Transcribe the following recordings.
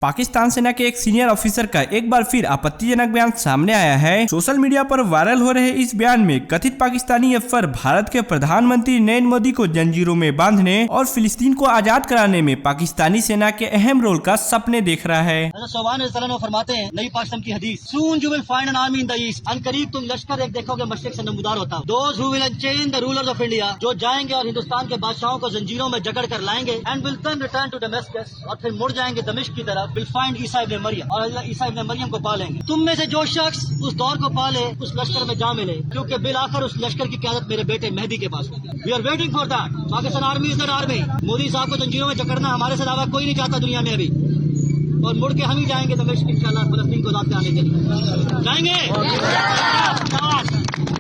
पाकिस्तान सेना के एक सीनियर ऑफिसर का एक बार फिर आपत्तिजनक बयान सामने आया है। सोशल मीडिया पर वायरल हो रहे इस बयान में कथित पाकिस्तानी अफसर भारत के प्रधानमंत्री नरेंद्र मोदी को जंजीरों में बांधने और फिलिस्तीन को आजाद कराने में पाकिस्तानी सेना के अहम रोल का सपने देख रहा है। फरमाते हैं नई पाकिस्तान की हदीस, Soon you will find an army in the east। अनकरीब तुम लश्कर एक देखोगे मशरिक से नमूदार होता है। Those who will unchain the rulers of India, जो जाएंगे और हिंदुस्तान के बादशाहों को जंजीरों में जकड़ कर लाएंगे, and will then return to Damascus, और फिर मुड़ जाएंगे दमिश्क की तरफ, will find ईसा इब्न मरियम, और अल्लाह ईसा इब्न मरियम को पालेंगे। तुम में से जो शख्स उस दौर को पाले उस लश्कर में जा मिले, क्योंकि बिल आखिर उस लश्कर की क़यादत मेरे बेटे मेहदी के पास होगी। We are waiting for that. Pakistan army is that army. Modi साहब को जंजीरों में जकड़ना हमारे से अलावा कोई नहीं चाहता दुनिया में अभी, और मुड़ के हम ही जाएंगे दमिश्क इंशाअल्लाह फलस्तीन को आजाद कराने के लिए जाएंगे।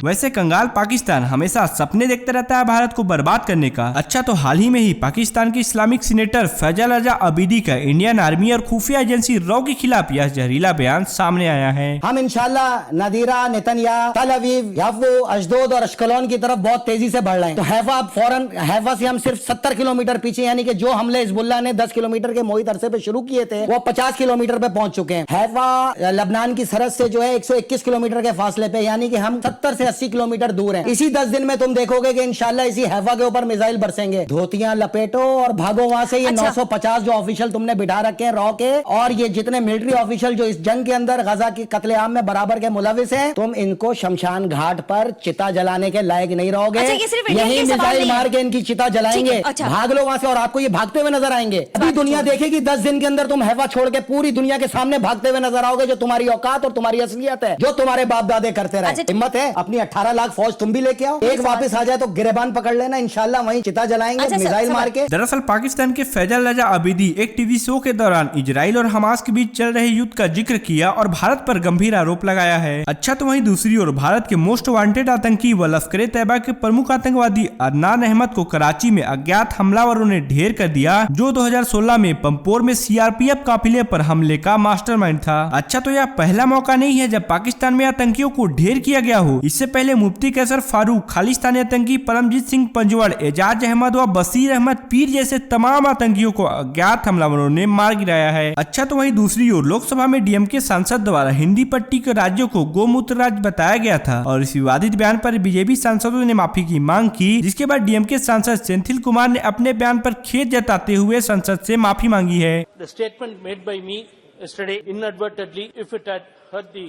वैसे कंगाल पाकिस्तान हमेशा सपने देखते रहता है भारत को बर्बाद करने का। अच्छा तो हाल ही में ही पाकिस्तान के इस्लामिक सीनेटर फैजल रजा अबीदी का इंडियन आर्मी और खुफिया एजेंसी रॉ के खिलाफ यह जहरीला बयान सामने आया है। हम इंशाल्लाह नदीरा, नेतन्या, तल अवीव, याफो, अशदोद और अशकलोन की तरफ बहुत तेजी से बढ़ रहे हैं। तो हैफा फौरन, हैफा से हम सिर्फ 70 किलोमीटर पीछे, यानी कि जो हमले हिजबुल्लाह ने 10 किलोमीटर के मोहित अरसे पे शुरू किए थे वो 50 किलोमीटर पे पहुंच चुके हैं। हैफा लबनान की सरहद से जो है 121 किलोमीटर के फासले पे, यानी कि हम 70 से 80 किलोमीटर दूर हैं। इसी 10 दिन में तुम देखोगे कि इंशाल्लाह इसी हैफा के ऊपर मिसाइल बरसेंगे। धोतियां लपेटो और भागो वहां से। ये 950 जो ऑफिशियल तुमने बिठा रखे हैं रॉ के, और ये जितने मिलिट्री ऑफिशियल जो इस जंग के अंदर गजा की कत्लेआम में बराबर के मुलविस हैं, तुम इनको शमशान घाट पर चिता जलाने के लायक नहीं रहोगे। यही मिसाइल मार के इनकी चिता जलाएंगे। भाग लो वहां से, और आपको ये भागते हुए नजर आएंगे। अभी दुनिया देखेगी 10 दिन के अंदर तुम हैफा छोड़ के पूरी दुनिया के सामने भागते हुए नजर आओगे, जो तुम्हारी औकात और तुम्हारी असलियत है, जो तुम्हारे बाप दादे करते रहे। हिम्मत है अपनी 18 लाख फौज तुम भी लेके आओ, एक वापस आ जाए तो गिरेबान पकड़ लेना, इंशाल्लाह वहीं चिता जलाएंगे मिसाइल मार के। दरअसल पाकिस्तान के फैजल रजा अबीदी एक टीवी शो के दौरान इजराइल और हमास के बीच चल रहे युद्ध का जिक्र किया और भारत पर गंभीर आरोप लगाया है। अच्छा तो वहीं दूसरी ओर भारत के मोस्ट वांटेड आतंकी व लश्कर तैयबा के प्रमुख आतंकवादी अदनान अहमद को कराची में अज्ञात हमलावरों ने ढेर कर दिया, जो 2016 में पंपोर में सीआरपीएफ काफिले पर हमले का मास्टरमाइंड था। अच्छा तो यह पहला मौका नहीं है जब पाकिस्तान में आतंकियों को ढेर किया गया हो। इससे पहले मुफ्ती कैसर फारूक, खालिस्तानी आतंकी परमजीत सिंह पंजवाड़, एजाज अहमद व बशीर अहमद पीर जैसे तमाम आतंकियों को अज्ञात हमलावरों ने मार गिराया है। अच्छा तो वहीं दूसरी ओर लोकसभा में डीएमके सांसद द्वारा हिंदी पट्टी के राज्यों को गोमूत्र राज्य बताया गया था, और इस विवादित बयान पर बीजेपी सांसदों ने माफी की मांग की, जिसके बाद डीएमके सांसद सेंथिल कुमार ने अपने बयान पर खेद जताते हुए संसद से माफी मांगी है। The statement made by me yesterday inadvertently, if it had hurt the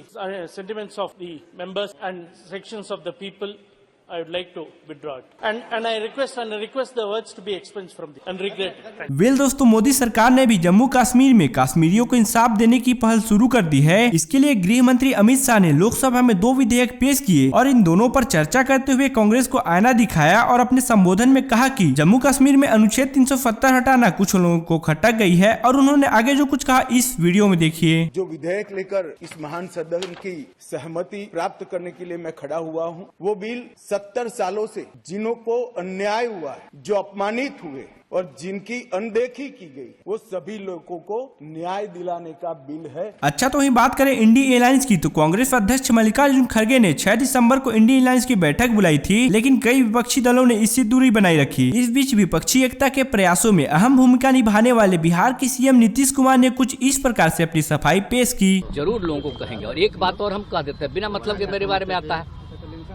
sentiments of the members and sections of the people, I would like to withdraw it. And I request the words to be expunged from the unregretted. Well दोस्तों, मोदी सरकार ने भी जम्मू कश्मीर में कश्मीरियों को इंसाफ देने की पहल शुरू कर दी है। इसके लिए गृह मंत्री अमित शाह ने लोकसभा में 2 विधेयक पेश किए और इन दोनों पर चर्चा करते हुए कांग्रेस को आईना दिखाया और अपने संबोधन में कहा कि जम्मू कश्मीर में अनुच्छेद 370 हटाना कुछ लोगों को खटक गई है, और उन्होंने आगे जो कुछ कहा इस वीडियो में देखिए। जो विधेयक लेकर इस महान सदन की सहमति प्राप्त करने के लिए मैं खड़ा हुआ हूँ, वो बिल 70 सालों से जिन्हों को अन्याय हुआ है, जो अपमानित हुए और जिनकी अनदेखी की गई, वो सभी लोगों को न्याय दिलाने का बिल है। अच्छा तो वहीं बात करें इंडियन एयरलाइंस की, तो कांग्रेस अध्यक्ष मल्लिकार्जुन खड़गे ने 6 दिसंबर को इंडियन एयरलाइंस की बैठक बुलाई थी, लेकिन कई विपक्षी दलों ने इससे दूरी बनाई रखी। इस बीच विपक्षी एकता के प्रयासों में अहम भूमिका निभाने वाले बिहार के सीएम नीतीश कुमार ने कुछ इस प्रकार से अपनी सफाई पेश की। जरूर लोगों को कहेंगे, और एक बात और हम कह देते हैं, बिना मतलब के मेरे बारे में आता है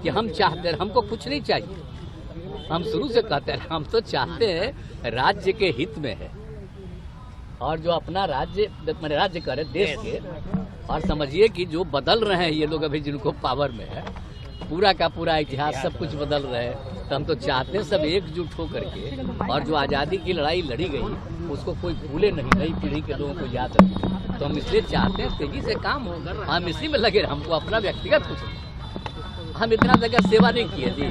कि हम चाहते हैं, हमको कुछ नहीं चाहिए। हम शुरू से कहते हैं हम तो चाहते हैं राज्य के हित में है, और जो अपना राज्य करे देश के, और समझिए कि जो बदल रहे हैं ये लोग अभी जिनको पावर में है, पूरा का पूरा इतिहास सब कुछ बदल रहे हैं, तो हम तो चाहते हैं सब एकजुट होकर के, और जो आज़ादी की लड़ाई लड़ी गई उसको कोई भूले नहीं, नई पीढ़ी के लोगों को याद रखे। तो हम इसलिए चाहते हैं तेजी से काम हो, हम इसी में लगे। हमको अपना व्यक्तिगत कुछ नहीं, हम इतना जगह सेवा नहीं किए जी,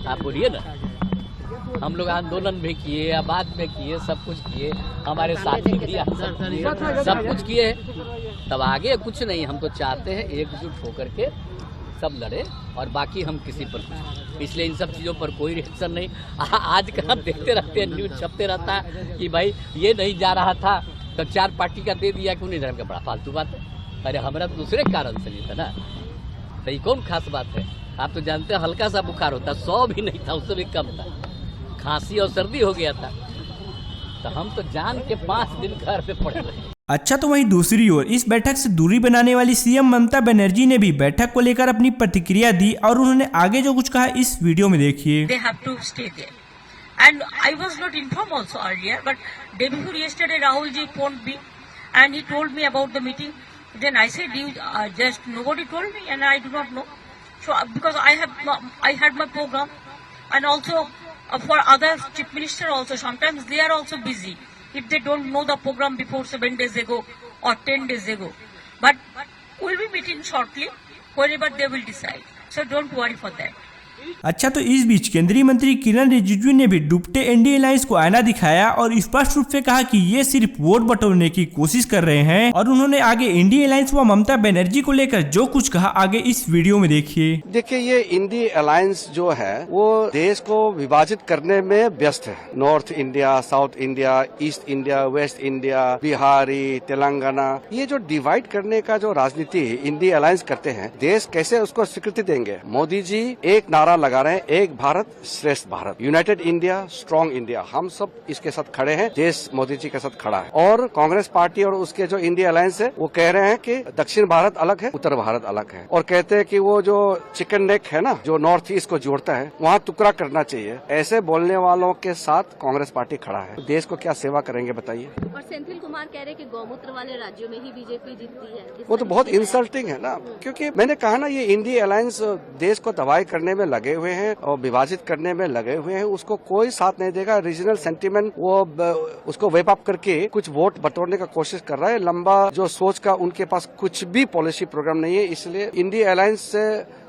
आप बोलिए ना। हम लोग आंदोलन भी किए, आबाद में किए, सब कुछ किए, हमारे साथी भी सब कुछ किए, तब आगे कुछ नहीं। हम तो चाहते हैं एकजुट होकर के सब लड़े, और बाकी हम किसी पर कुछ, इसलिए इन सब चीज़ों पर कोई रिएक्शन नहीं। आज कल हम देखते रहते हैं, न्यूज छपते रहता है कि भाई ये नहीं जा रहा था तो 4 पार्टी का दे दिया, क्यों नहीं जा रहा, बड़ा फालतू बात है। अरे हमारा दूसरे कारण से नहीं था ना, सही कौन खास बात है। आप तो जानते हैं हल्का सा बुखार होता, 100 भी नहीं था, उससे भी कम था, खांसी और सर्दी हो गया था, तो हम तो जान के 5 दिन घर पे पड़े रहे। अच्छा, तो वहीं दूसरी ओर इस बैठक से दूरी बनाने वाली सीएम ममता बनर्जी ने भी बैठक को लेकर अपनी प्रतिक्रिया दी और उन्होंने आगे जो कुछ कहा इस वीडियो में देखिए। They have to stay there. And I was not informed also earlier, but day before yesterday Rahulji phoned me and he told me about the meeting. Then I said, just nobody told me and I do not know. So because I had my program, and also for other chief minister also sometimes they are also busy if they don't know the program before 7 days ago or 10 days ago. But we'll be meeting shortly wherever they will decide. So don't worry for that. अच्छा, तो इस बीच केंद्रीय मंत्री किरण रिजिजू ने भी डूबते NDA alliance को आईना दिखाया और स्पष्ट रूप से कहा कि ये सिर्फ वोट बटोरने की कोशिश कर रहे हैं और उन्होंने आगे इंडिया अलायंस व ममता बनर्जी को लेकर जो कुछ कहा आगे इस वीडियो में देखिए। देखिए, ये इंडिया अलायंस जो है वो देश को विभाजित करने में व्यस्त है। North India, south India, east India, waste India, Bihari, Telangana, ये जो डिवाइड करने का जो राजनीति इंडिया अलायंस करते हैं, देश कैसे उसको स्वीकृति देंगे? मोदी जी एक नारा लगा रहे हैं, एक भारत श्रेष्ठ Bharat, United India, strong India. हम सब इसके साथ खड़े हैं, देश मोदी जी के साथ खड़ा है। और कांग्रेस पार्टी और उसके जो इंडिया अलायंस है वो कह रहे हैं कि दक्षिण भारत अलग है, उत्तर भारत अलग है, और कहते हैं कि वो जो चिकन नेक है ना, जो नॉर्थ ईस्ट को जोड़ता है, वहाँ टुकड़ा करना चाहिए। ऐसे बोलने वालों के साथ कांग्रेस पार्टी खड़ा है। देश को क्या सेवा करेंगे बताइए? और सेंथिल कुमार कह रहे कि गौमूत्र वाले राज्यों में ही बीजेपी जीतती है। वो तो बहुत इंसल्टिंग है ना, क्योंकि मैंने कहा ना, ये इंडिया अलायंस देश को तबाही करने में लगे हुए हैं और विभाजित करने में लगे हुए हैं। उसको कोई साथ नहीं देगा। रीजनल सेंटीमेंट वो उसको वेप अप करके कुछ वोट बटोरने का कोशिश कर रहा है। लंबा जो सोच का उनके पास कुछ भी पॉलिसी प्रोग्राम नहीं है, इसलिए इंडिया अलायंस से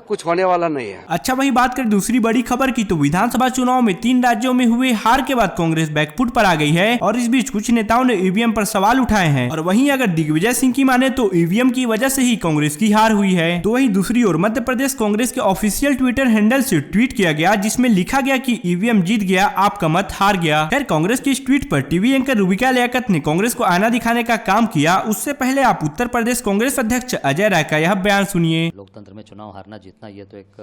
कुछ होने वाला नहीं है। अच्छा, वही बात करें दूसरी बड़ी खबर की, तो विधानसभा चुनाव में 3 राज्यों में हुए हार के बाद कांग्रेस बैकफुट पर आ गई है और इस बीच कुछ नेताओं ने ईवीएम पर सवाल उठाए हैं। और वहीं अगर दिग्विजय सिंह की माने तो ईवीएम की वजह से ही कांग्रेस की हार हुई है। तो वहीं दूसरी ओर मध्य प्रदेश कांग्रेस के ऑफिशियल ट्विटर हैंडल से ट्वीट किया गया जिसमें लिखा गया कि ईवीएम जीत गया, आपका मत हार गया। खैर, कांग्रेस की इस ट्वीट पर टीवी एंकर रूबिका लियाकत ने कांग्रेस को आईना दिखाने का काम किया। उससे पहले आप उत्तर प्रदेश कांग्रेस अध्यक्ष अजय राय का यह बयान सुनिए। लोकतंत्र में चुनाव हारना जीतना ये तो एक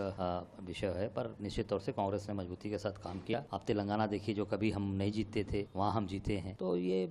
विषय है, पर निश्चित तौर से कांग्रेस ने मजबूती के साथ काम किया। आप तेलंगाना देखिए, जो कभी हम नहीं जीतते थे वहाँ हम जीते हैं। तो ये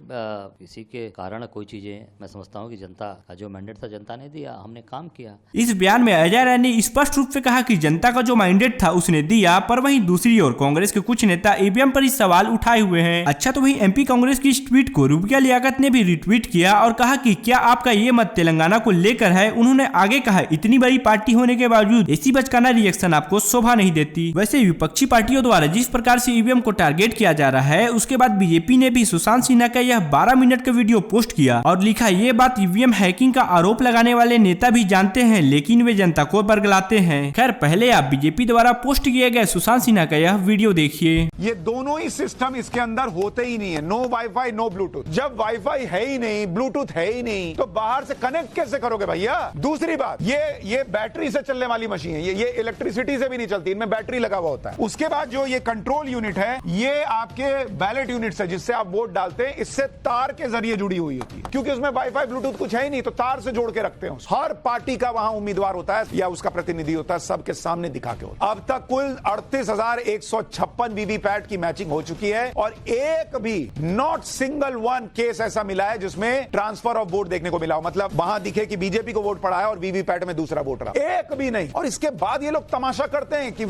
इसी के कारण कोई चीजें मैं समझता हूँ कि जनता का जो मैंडेट था जनता ने दिया, हमने काम किया। इस बयान में अजय राय ने स्पष्ट रूप से कहा कि जनता का जो मैंडेट था उसने दिया। पर वहीं दूसरी ओर कांग्रेस के कुछ नेता ईवीएम पर इस सवाल उठाए हुए हैं। अच्छा, तो वहीं एमपी कांग्रेस की इस ट्वीट को रूबिका लियाकत ने भी रिट्वीट किया और कहा कि क्या आपका ये मत तेलंगाना को लेकर है। उन्होंने आगे कहा, इतनी बड़ी पार्टी होने के बावजूद ऐसी बचकाना रिएक्शन आपको शोभा नहीं देती। वैसे विपक्षी पार्टियों द्वारा जिस प्रकार से ईवीएम को टारगेट किया जा रहा है, उसके बाद बीजेपी ने भी सुशांत सिन्हा का यह 12 मिनट का वीडियो पोस्ट किया और लिखा, ये बात ईवीएम हैकिंग का आरोप लगाने वाले नेता भी जानते हैं, लेकिन वे जनता को बरगलाते हैं। खैर, पहले आप बीजेपी द्वारा पोस्ट किए गए सुशांत सिन्हा का यह वीडियो देखिए। ये दोनों ही सिस्टम इसके अंदर होते ही नहीं है। No wifi, no Bluetooth. जब वाईफाई है ही नहीं, ब्लूटूथ है ही नहीं, तो बाहर से कनेक्ट कैसे करोगे भैया? दूसरी बात, ये बैटरी से चलने वाली मशीन है, ये इलेक्ट्रिसिटी से भी नहीं चलती, इनमें बैटरी लगा हुआ होता है। उसके बाद जो ये कंट्रोल यूनिट है, ये आपके बैलेट यूनिट से जिससे आप वोट डालते हैं, इससे तार के जरिए जुड़ी हुई होती है, क्योंकि उसमें वाईफाई ब्लूटूथ कुछ है ही नहीं, तो तार से जोड़ के रखते हैं। हर पार्टी का वहां उम्मीदवार होता है या उसका प्रतिनिधि होता है, सबके सामने दिखा के होता है। अब तक कुल 38,156 वीवीपैट की मैचिंग हो चुकी है और एक भी नॉट सिंगल वन केस ऐसा मिला है जिसमें ट्रांसफर ऑफ वोट देखने को मिला हो, मतलब वहां दिखे कि बीजेपी को वोट पड़ा है और वीवीपैट में दूसरा वोट रहा, एक भी नहीं। और इसके बाद ये लोग तमाशा करते हैं कि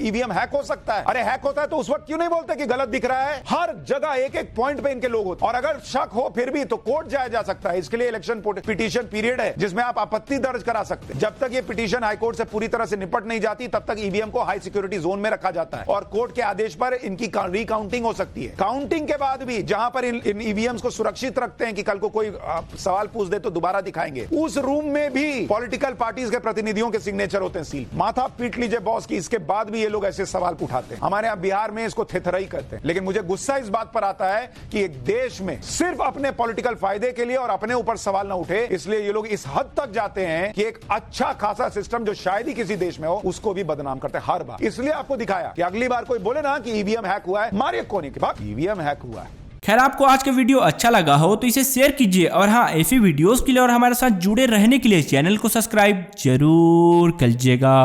ईवीएम हैक हो सकता है। अरे हैक होता है तो उस वक्त क्यों नहीं बोलते कि गलत दिख रहा है? हर जगह एक एक पॉइंट पे इनके लोग होते हैं और अगर शक हो फिर भी तो कोर्ट जाया जा सकता है। इसके लिए इलेक्शन पिटीशन पीरियड है जिसमें आप आपत्ति दर्ज करा सकते हैं। जब तक ये पिटीशन हाईकोर्ट से पूरी तरह से निपट नहीं जाती तब तक ईवीएम को हाई सिक्योरिटी जोन में रखा जाता है और कोर्ट के आदेश पर इनकी रिकाउंटिंग हो सकती है। काउंटिंग के बाद भी जहां पर इन ईवीएम्स को सुरक्षित रखते हैं कि कल को कोई सवाल पूछ दे तो दोबारा दिखाएंगे, उस रूम में भी पॉलिटिकल पार्टीज के प्रतिनिधियों के सिग्नेचर होते हैं सील। माथा पीट लीजिए बॉस की, इसके बाद भी ये लोग ऐसे सवाल उठाते हैं। हमारे यहाँ बिहार में इसको थेथराई कहते हैं। लेकिन मुझे गुस्सा इस बात पर आता है कि एक देश में सिर्फ अपने पॉलिटिकल फायदे के लिए और अपने ऊपर सवाल ना उठे, इसलिए ये लोग इस हद तक जाते हैं कि एक अच्छा खासा सिस्टम जो शायद ही किसी देश में हो उसको भी बदनाम करते हैं हर बार। इसलिए आपको दिखाया कि अगली बार कोई बोले ना कि ईवीएम हैक हुआ है, मारिए कोने के बाद ईवीएम हैक हुआ है। खैर, आपको आज का वीडियो अच्छा लगा हो तो इसे शेयर कीजिए और हाँ, ऐसी वीडियोस के लिए और हमारे साथ जुड़े रहने के लिए चैनल को सब्सक्राइब जरूर कीजिएगा।